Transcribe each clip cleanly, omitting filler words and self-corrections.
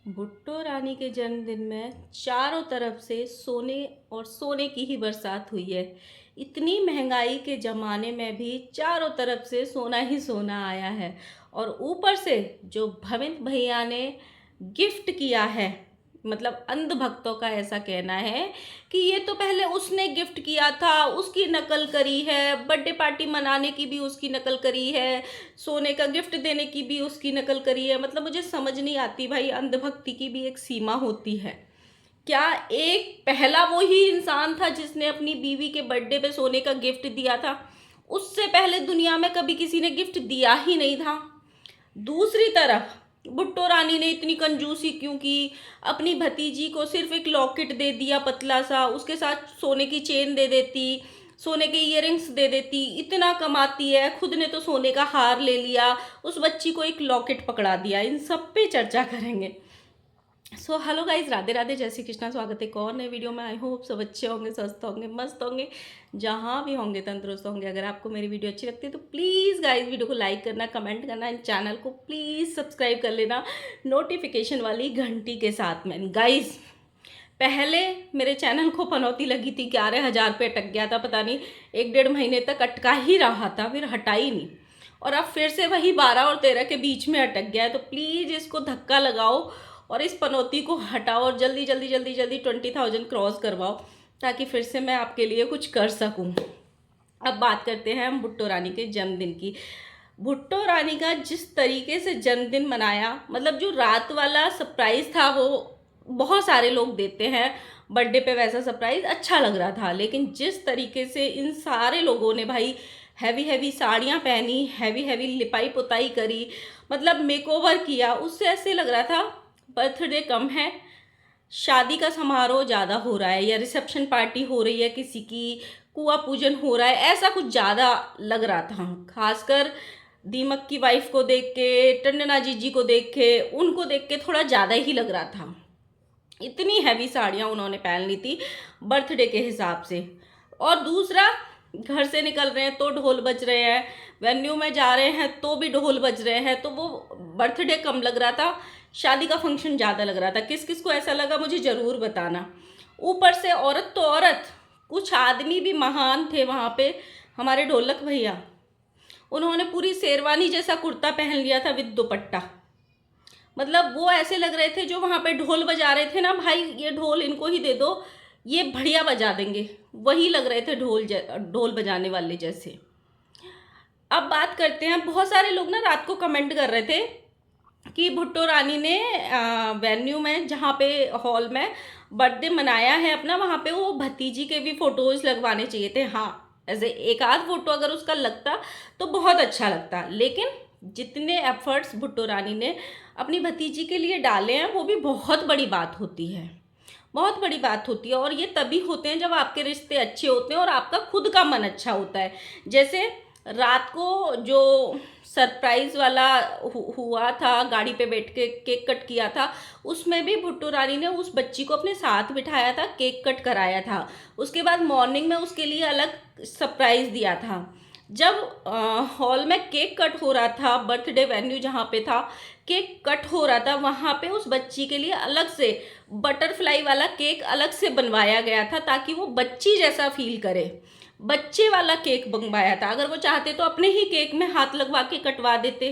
भुट्टो रानी के जन्मदिन में चारों तरफ से सोने और सोने की ही बरसात हुई है। इतनी महंगाई के ज़माने में भी चारों तरफ से सोना ही सोना आया है। और ऊपर से जो भविंत भैया ने गिफ्ट किया है, मतलब अंधभक्तों का ऐसा कहना है कि ये तो पहले उसने गिफ्ट किया था, उसकी नकल करी है, बर्थडे पार्टी मनाने की भी उसकी नकल करी है, सोने का गिफ्ट देने की भी उसकी नकल करी है। मतलब मुझे समझ नहीं आती भाई, अंधभक्ति की भी एक सीमा होती है। क्या एक पहला वो ही इंसान था जिसने अपनी बीवी के बर्थडे पे सोने का गिफ्ट दिया था? उससे पहले दुनिया में कभी किसी ने गिफ्ट दिया ही नहीं था। दूसरी तरफ भुट्टो रानी ने इतनी कंजूसी क्यों की? अपनी भतीजी को सिर्फ एक लॉकेट दे दिया पतला सा, उसके साथ सोने की चेन दे देती, सोने के इयररिंग्स दे देती। इतना कमाती है, खुद ने तो सोने का हार ले लिया, उस बच्ची को एक लॉकेट पकड़ा दिया। इन सब पे चर्चा करेंगे। So hello guys, Radhe Radhe, जय श्री कृष्णा। स्वागत है एक और नए वीडियो में। आई होप सब अच्छे होंगे, स्वस्थ होंगे, मस्त होंगे, जहाँ भी होंगे तंदुरुस्त होंगे। अगर आपको मेरी वीडियो अच्छी लगती है तो प्लीज़ गाइज वीडियो को लाइक करना, कमेंट करना, इन चैनल को प्लीज़ सब्सक्राइब कर लेना नोटिफिकेशन वाली घंटी के साथ में। गाइज पहले मेरे चैनल को पनौती लगी थी, 11,000 पे अटक गया था, पता नहीं 1-1.5 महीने तक अटका ही रहा था, फिर हटा ही नहीं। और अब फिर से वही 12 और 13 के बीच में अटक गया है। तो प्लीज़ इसको धक्का लगाओ और इस पनौती को हटाओ और जल्दी जल्दी जल्दी जल्दी 20,000 क्रॉस करवाओ, ताकि फिर से मैं आपके लिए कुछ कर सकूं। अब बात करते हैं हम भुट्टो रानी के जन्मदिन की। भुट्टो रानी का जिस तरीके से जन्मदिन मनाया, मतलब जो रात वाला सरप्राइज था वो बहुत सारे लोग देते हैं बर्थडे पे, वैसा सरप्राइज अच्छा लग रहा था। लेकिन जिस तरीके से इन सारे लोगों ने भाई हैवी हैवी साड़ियाँ पहनी, हैवी हैवी लिपाई पुताई करी, मतलब मेकओवर किया, उससे ऐसे लग रहा था बर्थडे कम है, शादी का समारोह ज़्यादा हो रहा है, या रिसेप्शन पार्टी हो रही है किसी की, कुआं पूजन हो रहा है, ऐसा कुछ ज़्यादा लग रहा था। खासकर दीमक की वाइफ को देख के, टंडना जीजी को देख के, उनको देख के थोड़ा ज़्यादा ही लग रहा था। इतनी हैवी साड़ियाँ उन्होंने पहन ली थी बर्थडे के हिसाब से। और दूसरा, घर से निकल रहे हैं तो ढोल बज रहे हैं, वेन्यू में जा रहे हैं तो भी ढोल बज रहे हैं। तो वो बर्थडे कम लग रहा था, शादी का फंक्शन ज़्यादा लग रहा था। किस किस को ऐसा लगा मुझे ज़रूर बताना। ऊपर से औरत तो औरत, कुछ आदमी भी महान थे वहाँ पे। हमारे ढोलक भैया, उन्होंने पूरी शेरवानी जैसा कुर्ता पहन लिया था विद दुपट्टा। मतलब वो ऐसे लग रहे थे, जो वहाँ पे ढोल बजा रहे थे ना, भाई ये ढोल इनको ही दे दो, ये बढ़िया बजा देंगे, वही लग रहे थे ढोल बजाने वाले जैसे। अब बात करते हैं, बहुत सारे लोग ना रात को कमेंट कर रहे थे कि भुट्टो रानी ने वेन्यू में, जहाँ पे हॉल में बर्थडे मनाया है अपना, वहाँ पे वो भतीजी के भी फोटोज लगवाने चाहिए थे। हाँ, ऐसे एक आध फोटो अगर उसका लगता तो बहुत अच्छा लगता। लेकिन जितने एफर्ट्स भुट्टो रानी ने अपनी भतीजी के लिए डाले हैं, वो भी बहुत बड़ी बात होती है, बहुत बड़ी बात होती है। और ये तभी होते हैं जब आपके रिश्ते अच्छे होते हैं और आपका खुद का मन अच्छा होता है। जैसे रात को जो सरप्राइज वाला हुआ था, गाड़ी पे बैठ के केक कट किया था, उसमें भी भुट्टो रानी ने उस बच्ची को अपने साथ बिठाया था, केक कट कराया था। उसके बाद मॉर्निंग में उसके लिए अलग सरप्राइज दिया था। जब हॉल में केक कट हो रहा था, बर्थडे वेन्यू जहाँ पे था, केक कट हो रहा था, वहाँ पे उस बच्ची के लिए अलग से बटरफ्लाई वाला केक अलग से बनवाया गया था, ताकि वो बच्ची जैसा फील करे। बच्चे वाला केक बनवाया था। अगर वो चाहते तो अपने ही केक में हाथ लगवा के कटवा देते।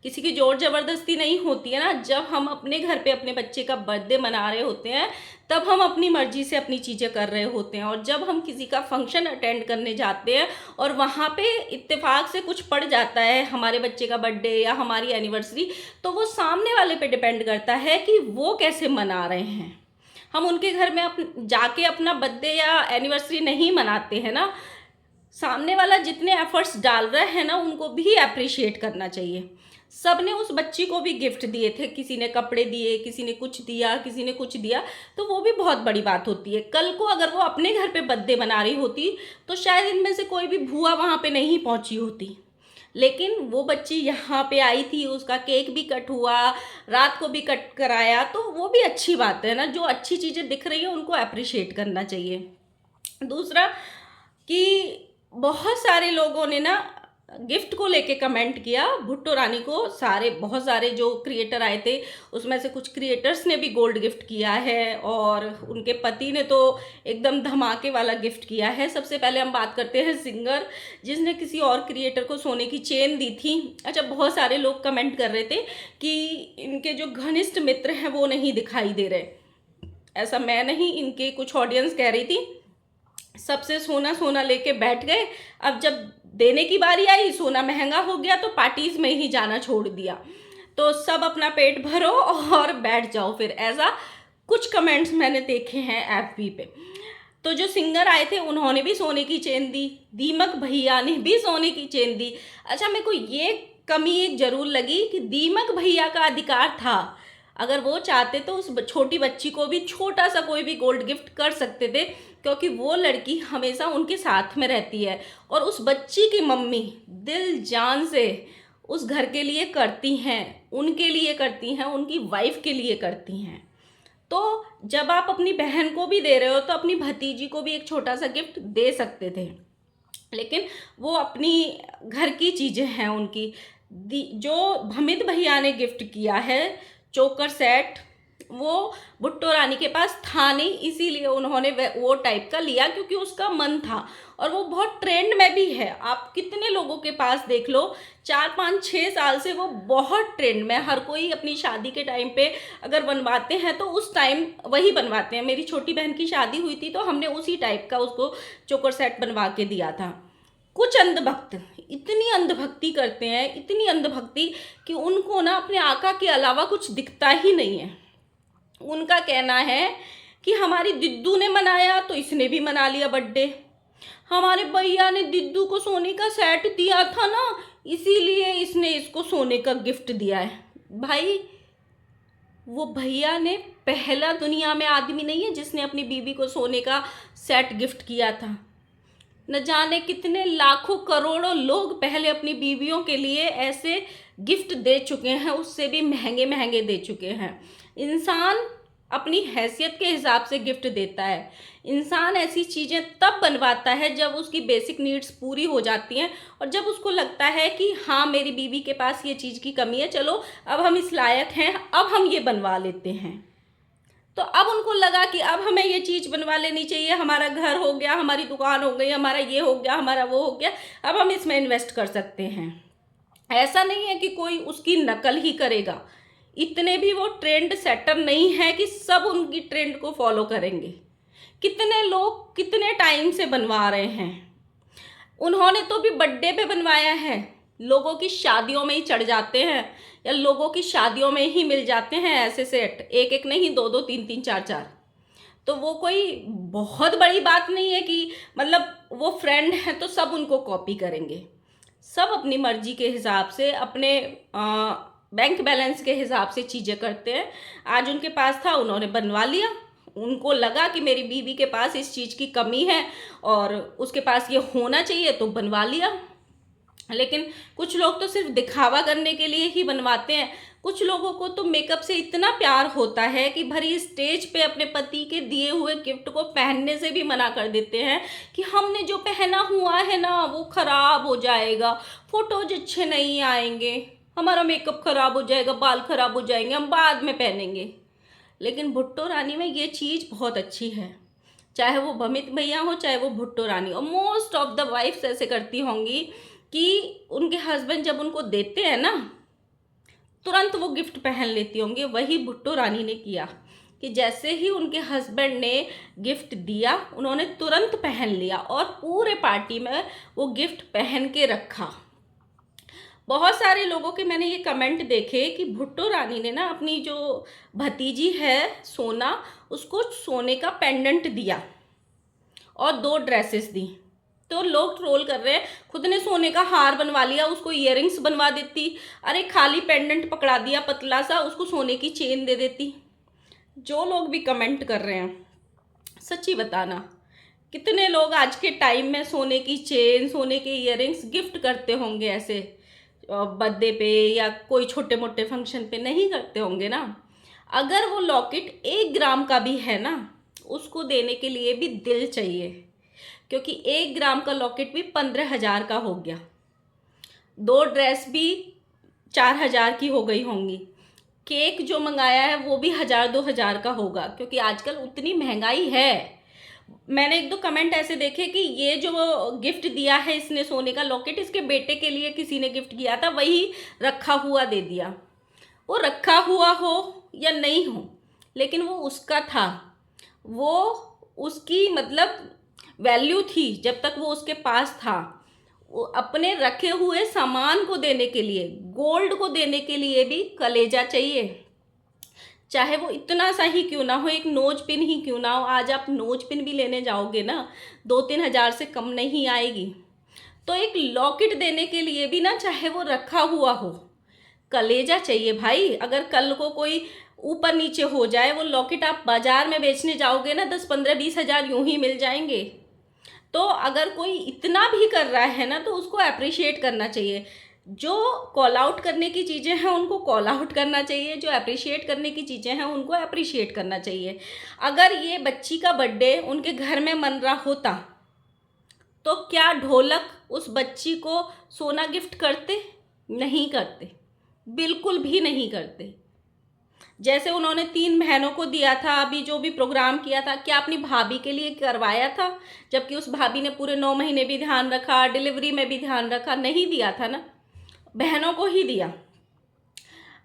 किसी की जोर जबरदस्ती नहीं होती है ना। जब हम अपने घर पे अपने बच्चे का बर्थडे मना रहे होते हैं, तब हम अपनी मर्जी से अपनी चीज़ें कर रहे होते हैं। और जब हम किसी का फंक्शन अटेंड करने जाते हैं और वहाँ पे इत्तेफाक से कुछ पड़ जाता है, हमारे बच्चे का बर्थडे या हमारी एनिवर्सरी, तो वो सामने वाले पे डिपेंड करता है कि वो कैसे मना रहे हैं। हम उनके घर में जाके अपना बर्थडे या एनिवर्सरी नहीं मनाते हैं ना। सामने वाला जितने एफर्ट्स डाल रहे हैं ना, उनको भी अप्रिशिएट करना चाहिए। सब ने उस बच्ची को भी गिफ्ट दिए थे, किसी ने कपड़े दिए, किसी ने कुछ दिया, किसी ने कुछ दिया, तो वो भी बहुत बड़ी बात होती है। कल को अगर वो अपने घर पे बर्थडे मना रही होती तो शायद इनमें से कोई भी भूआ वहाँ पे नहीं पहुँची होती। लेकिन वो बच्ची यहाँ पे आई थी, उसका केक भी कट हुआ, रात को भी कट कराया, तो वो भी अच्छी बात है ना। जो अच्छी चीज़ें दिख रही है उनको अप्रिशिएट करना चाहिए। दूसरा कि बहुत सारे लोगों ने ना गिफ्ट को लेके कमेंट किया भुट्टो रानी को। बहुत सारे जो क्रिएटर आए थे उसमें से कुछ क्रिएटर्स ने भी गोल्ड गिफ्ट किया है और उनके पति ने तो एकदम धमाके वाला गिफ्ट किया है। सबसे पहले हम बात करते हैं सिंगर, जिसने किसी और क्रिएटर को सोने की चेन दी थी। अच्छा, बहुत सारे लोग कमेंट कर रहे थे कि इनके जो घनिष्ठ मित्र हैं वो नहीं दिखाई दे रहे। ऐसा मैं नहीं, इनके कुछ ऑडियंस कह रही थी। सबसे सोना सोना लेके बैठ गए, अब जब देने की बारी आई सोना महंगा हो गया तो पार्टीज में ही जाना छोड़ दिया। तो सब अपना पेट भरो और बैठ जाओ फिर, ऐसा कुछ कमेंट्स मैंने देखे हैं एफबी पे। तो जो सिंगर आए थे उन्होंने भी सोने की चेन दी, दीमक भैया ने भी सोने की चेन दी। अच्छा, मेरे को ये कमी एक जरूर लगी कि दीमक भैया का अधिकार था, अगर वो चाहते तो उस छोटी बच्ची को भी छोटा सा कोई भी गोल्ड गिफ्ट कर सकते थे, क्योंकि वो लड़की हमेशा उनके साथ में रहती है और उस बच्ची की मम्मी दिल जान से उस घर के लिए करती हैं, उनके लिए करती हैं, उनकी वाइफ के लिए करती हैं। तो जब आप अपनी बहन को भी दे रहे हो तो अपनी भतीजी को भी एक छोटा सा गिफ्ट दे सकते थे, लेकिन वो अपनी घर की चीज़ें हैं उनकी। जो भमित भैया ने गिफ्ट किया है चोकर सेट, वो भुट्टो रानी के पास था नहीं, इसीलिए उन्होंने वो टाइप का लिया क्योंकि उसका मन था और वो बहुत ट्रेंड में भी है। आप कितने लोगों के पास देख लो, 4-5-6 साल से वो बहुत ट्रेंड में। हर कोई अपनी शादी के टाइम पे अगर बनवाते हैं तो उस टाइम वही बनवाते हैं। मेरी छोटी बहन की शादी हुई थी तो हमने उसी टाइप का उसको चोकर सेट बनवा के दिया था। कुछ अंधभक्त इतनी अंधभक्ति करते हैं, इतनी अंधभक्ति कि उनको ना अपने आका के अलावा कुछ दिखता ही नहीं है। उनका कहना है कि हमारी दिद्दू ने मनाया तो इसने भी मना लिया बर्थडे, हमारे भैया ने दिद्दू को सोने का सेट दिया था ना इसीलिए इसने इसको सोने का गिफ्ट दिया है। भाई, वो भैया ने पहला दुनिया में आदमी नहीं है जिसने अपनी बीवी को सोने का सेट गिफ्ट किया था। न जाने कितने लाखों करोड़ों लोग पहले अपनी बीवियों के लिए ऐसे गिफ्ट दे चुके हैं, उससे भी महंगे महंगे दे चुके हैं। इंसान अपनी हैसियत के हिसाब से गिफ्ट देता है। इंसान ऐसी चीज़ें तब बनवाता है जब उसकी बेसिक नीड्स पूरी हो जाती हैं और जब उसको लगता है कि हाँ, मेरी बीवी के पास ये चीज़ की कमी है, चलो अब हम इस लायक हैं, अब हम ये बनवा लेते हैं। तो अब उनको लगा कि अब हमें ये चीज़ बनवा लेनी चाहिए, हमारा घर हो गया, हमारी दुकान हो गई, हमारा ये हो गया, हमारा वो हो गया, अब हम इसमें इन्वेस्ट कर सकते हैं। ऐसा नहीं है कि कोई उसकी नकल ही करेगा, इतने भी वो ट्रेंड सेटर नहीं है कि सब उनकी ट्रेंड को फॉलो करेंगे। कितने लोग कितने टाइम से बनवा रहे हैं, उन्होंने तो भी बर्थडे पे बनवाया है, लोगों की शादियों में ही चढ़ जाते हैं या लोगों की शादियों में ही मिल जाते हैं ऐसे सेट, एक एक नहीं, 2-2, 3-3, 4-4। तो वो कोई बहुत बड़ी बात नहीं है कि मतलब वो फ्रेंड है तो सब उनको कॉपी करेंगे। सब अपनी मर्जी के हिसाब से, अपने बैंक बैलेंस के हिसाब से चीज़ें करते हैं। आज उनके पास था, उन्होंने बनवा लिया, उनको लगा कि मेरी बीवी के पास इस चीज़ की कमी है और उसके पास ये होना चाहिए तो बनवा लिया। लेकिन कुछ लोग तो सिर्फ दिखावा करने के लिए ही बनवाते हैं। कुछ लोगों को तो मेकअप से इतना प्यार होता है कि भरी स्टेज पे अपने पति के दिए हुए गिफ्ट को पहनने से भी मना कर देते हैं कि हमने जो पहना हुआ है ना वो खराब हो जाएगा, फोटोज अच्छे नहीं आएंगे, हमारा मेकअप खराब हो जाएगा, बाल खराब हो जाएंगे, हम बाद में पहनेंगे। लेकिन भुट्टो रानी में ये चीज़ बहुत अच्छी है, चाहे वो भमित भैया हो चाहे वो भुट्टो रानी। और मोस्ट ऑफ द वाइफ्स ऐसे करती होंगी कि उनके हस्बैंड जब उनको देते हैं ना तुरंत वो गिफ्ट पहन लेती होंगी। वही भुट्टो रानी ने किया कि जैसे ही उनके हस्बैंड ने गिफ्ट दिया उन्होंने तुरंत पहन लिया और पूरे पार्टी में वो गिफ्ट पहन के रखा। बहुत सारे लोगों के मैंने ये कमेंट देखे कि भुट्टो रानी ने ना अपनी जो भतीजी है सोना, उसको सोने का पेंडेंट दिया और 2 ड्रेसेस दी। तो लोग ट्रोल कर रहे हैं, खुद ने सोने का हार बनवा लिया, उसको इयररिंग्स बनवा देती, अरे खाली पेंडेंट पकड़ा दिया पतला सा, उसको सोने की चेन दे देती। जो लोग भी कमेंट कर रहे हैं, सच्ची बताना कितने लोग आज के टाइम में सोने की चेन, सोने के इयररिंग्स गिफ्ट करते होंगे ऐसे बर्थडे पे या कोई छोटे मोटे फंक्शन पे? नहीं करते होंगे ना। अगर वो लॉकेट 1 ग्राम का भी है ना, उसको देने के लिए भी दिल चाहिए, क्योंकि 1 ग्राम का लॉकेट भी 15,000 का हो गया। 2 ड्रेस भी 4,000 की हो गई होंगी। केक जो मंगाया है वो भी 1,000-2,000 का होगा, क्योंकि आजकल उतनी महंगाई है। मैंने 1-2 कमेंट ऐसे देखे कि ये जो गिफ्ट दिया है इसने सोने का लॉकेट, इसके बेटे के लिए किसी ने गिफ्ट किया था, वही रखा हुआ दे दिया। वो रखा हुआ हो या नहीं हो, लेकिन वो उसका था, वो उसकी मतलब वैल्यू थी जब तक वो उसके पास था। वो अपने रखे हुए सामान को देने के लिए, गोल्ड को देने के लिए भी कलेजा चाहिए, चाहे वो इतना सा ही क्यों ना हो, एक नोज पिन ही क्यों ना हो। आज आप नोज पिन भी लेने जाओगे ना, 2-3 हज़ार से कम नहीं आएगी। तो एक लॉकेट देने के लिए भी ना, चाहे वो रखा हुआ हो, कलेजा चाहिए भाई। अगर कल को कोई ऊपर नीचे हो जाए, वो लॉकेट आप बाजार में बेचने जाओगे ना, 10-15-20 हज़ार यूं ही मिल जाएंगे। तो अगर कोई इतना भी कर रहा है ना, तो उसको अप्रिशिएट करना चाहिए। जो कॉल आउट करने की चीज़ें हैं उनको कॉल आउट करना चाहिए, जो अप्रिशिएट करने की चीज़ें हैं उनको अप्रिशिएट करना चाहिए। अगर ये बच्ची का बर्थडे उनके घर में मन रहा होता, तो क्या ढोलक उस बच्ची को सोना गिफ्ट करते? नहीं करते, बिल्कुल भी नहीं करते। जैसे उन्होंने 3 बहनों को दिया था, अभी जो भी प्रोग्राम किया था, क्या अपनी भाभी के लिए करवाया था? जबकि उस भाभी ने पूरे 9 महीने भी ध्यान रखा, डिलीवरी में भी ध्यान रखा, नहीं दिया था ना, बहनों को ही दिया।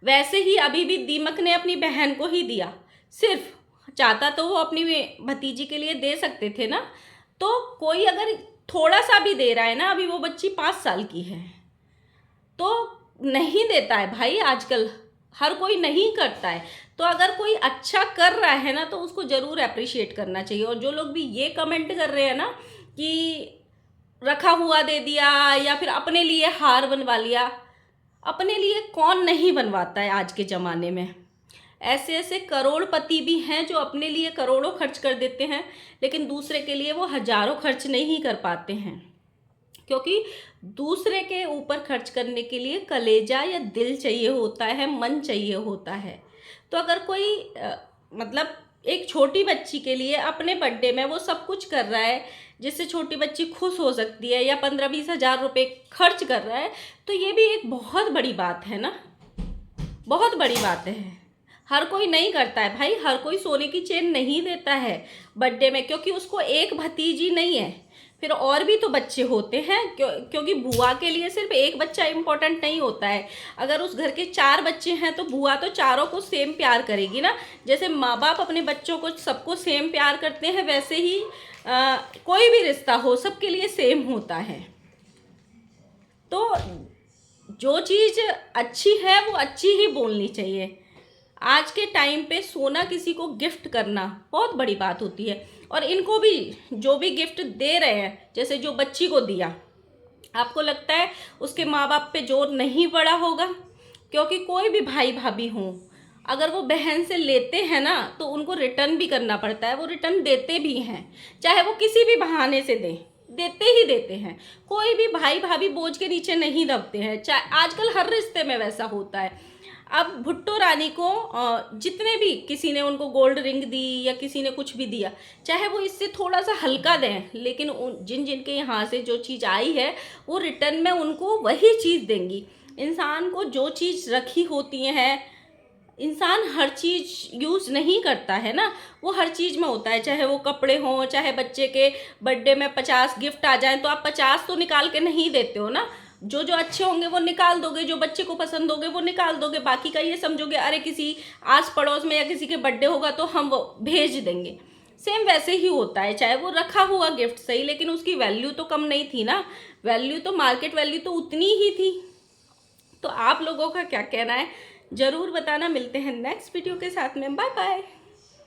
वैसे ही अभी भी दीमक ने अपनी बहन को ही दिया। सिर्फ चाहता तो वो अपनी भतीजी के लिए दे सकते थे ना। तो कोई अगर थोड़ा सा भी दे रहा है ना, अभी वो बच्ची 5 साल की है, तो नहीं देता है भाई। आजकल हर कोई नहीं करता है। तो अगर कोई अच्छा कर रहा है ना, तो उसको ज़रूर अप्रिशिएट करना चाहिए। और जो लोग भी ये कमेंट कर रहे हैं ना कि रखा हुआ दे दिया या फिर अपने लिए हार बनवा लिया, अपने लिए कौन नहीं बनवाता है आज के ज़माने में। ऐसे ऐसे करोड़पति भी हैं जो अपने लिए करोड़ों खर्च कर देते हैं, लेकिन दूसरे के लिए वो हज़ारों खर्च नहीं कर पाते हैं, क्योंकि दूसरे के ऊपर खर्च करने के लिए कलेजा या दिल चाहिए होता है, मन चाहिए होता है। तो अगर कोई मतलब एक छोटी बच्ची के लिए अपने बर्थडे में वो सब कुछ कर रहा है जिससे छोटी बच्ची खुश हो सकती है, या 15-20 हज़ार रुपये खर्च कर रहा है, तो ये भी एक बहुत बड़ी बात है ना, बहुत बड़ी बात है। हर कोई नहीं करता है भाई, हर कोई सोने की चेन नहीं देता है बर्थडे में, क्योंकि उसको एक भतीजी नहीं है, फिर और भी तो बच्चे होते हैं। क्योंकि बुआ के लिए सिर्फ एक बच्चा इम्पोर्टेंट नहीं होता है। अगर उस घर के 4 बच्चे हैं तो बुआ तो चारों को सेम प्यार करेगी ना। जैसे माँ बाप अपने बच्चों को सबको सेम प्यार करते हैं, वैसे ही कोई भी रिश्ता हो सबके लिए सेम होता है। तो जो चीज़ अच्छी है वो अच्छी ही बोलनी चाहिए। आज के टाइम पे सोना किसी को गिफ्ट करना बहुत बड़ी बात होती है। और इनको भी जो भी गिफ्ट दे रहे हैं, जैसे जो बच्ची को दिया, आपको लगता है उसके माँ बाप पे जोर नहीं पड़ा होगा? क्योंकि कोई भी भाई भाभी हों, अगर वो बहन से लेते हैं ना, तो उनको रिटर्न भी करना पड़ता है। वो रिटर्न देते भी हैं, चाहे वो किसी भी बहाने से दें, देते ही देते हैं। कोई भी भाई भाभी बोझ के नीचे नहीं दबते हैं, चाहे आजकल हर रिश्ते में वैसा होता है। अब भुट्टो रानी को जितने भी किसी ने उनको गोल्ड रिंग दी या किसी ने कुछ भी दिया, चाहे वो इससे थोड़ा सा हल्का दें, लेकिन जिन जिनके यहाँ से जो चीज़ आई है वो रिटर्न में उनको वही चीज़ देंगी। इंसान को जो चीज़ रखी होती है, इंसान हर चीज़ यूज़ नहीं करता है ना, वो हर चीज़ में होता है। चाहे वो कपड़े हों, चाहे बच्चे के बर्थडे में 50 गिफ्ट आ जाएं, तो आप 50 तो निकाल के नहीं देते हो ना। जो जो अच्छे होंगे वो निकाल दोगे, जो बच्चे को पसंद होंगे वो निकाल दोगे, बाकी का ये समझोगे अरे किसी आस पड़ोस में या किसी के बर्थडे होगा तो हम वो भेज देंगे। सेम वैसे ही होता है, चाहे वो रखा हुआ गिफ्ट सही, लेकिन उसकी वैल्यू तो कम नहीं थी ना। वैल्यू तो मार्केट वैल्यू तो उतनी ही थी। तो आप लोगों का क्या कहना है ज़रूर बताना। मिलते हैं नेक्स्ट वीडियो के साथ में। Bye bye.